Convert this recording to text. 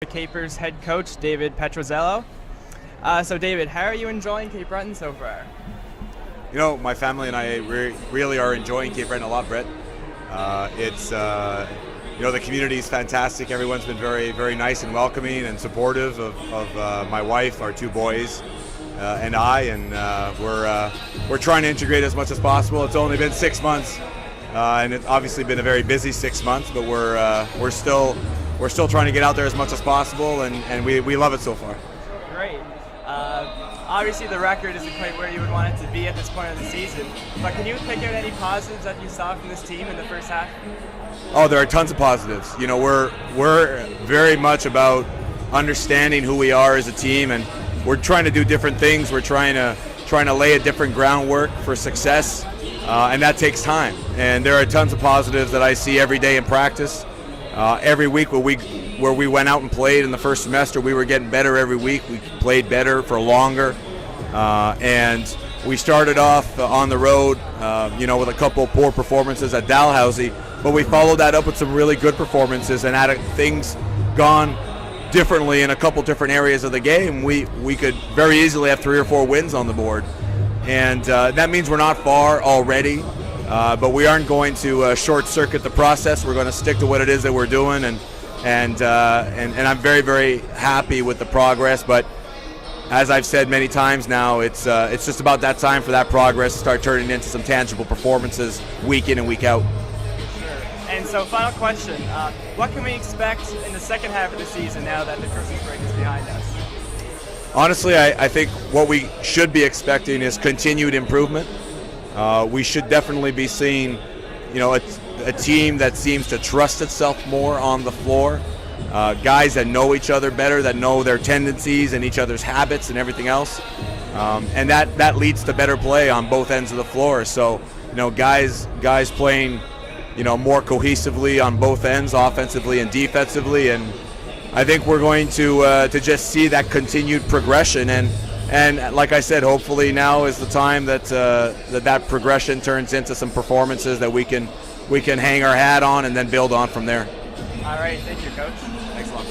Capers head coach, David Petrozello. So David, how are you enjoying Cape Breton so far? You know, my family and I really are enjoying Cape Breton a lot, Brett. The community is fantastic. Everyone's been very, very nice and welcoming and supportive of my wife, our two boys, and I. And we're trying to integrate as much as possible. It's only been 6 months, and it's obviously been a very busy 6 months. But we're still trying to get out there as much as possible, and we love it so far. Great. Obviously, the record isn't quite where you would want it to be at this point of the season, but can you pick out any positives that you saw from this team in the first half? Oh, there are tons of positives. You know, we're very much about understanding who we are as a team, and we're trying to do different things. We're trying to lay a different groundwork for success, and that takes time. And there are tons of positives that I see every day in practice. Every week where we went out and played in the first semester, we were getting better every week. We played better for longer, and we started off on the road, with a couple of poor performances at Dalhousie, but we followed that up with some really good performances, and had things gone differently in a couple different areas of the game, we could very easily have 3 or 4 wins on the board, and that means we're not far already. But we aren't going to short-circuit the process. We're going to stick to what it is that we're doing, and I'm very, very happy with the progress. But as I've said many times now, it's just about that time for that progress to start turning into some tangible performances week in and week out. Sure. And so, final question: what can we expect in the second half of the season now that the Christmas break is behind us? Honestly, I think what we should be expecting is continued improvement. We should definitely be seeing, a team that seems to trust itself more on the floor. Guys that know each other better, that know their tendencies and each other's habits and everything else. And that leads to better play on both ends of the floor. So, guys playing, more cohesively on both ends, offensively and defensively. And I think we're going to just see that continued progression. And like I said, hopefully now is the time that that progression turns into some performances that we can hang our hat on and then build on from there. All right, thank you, Coach. Thanks a lot.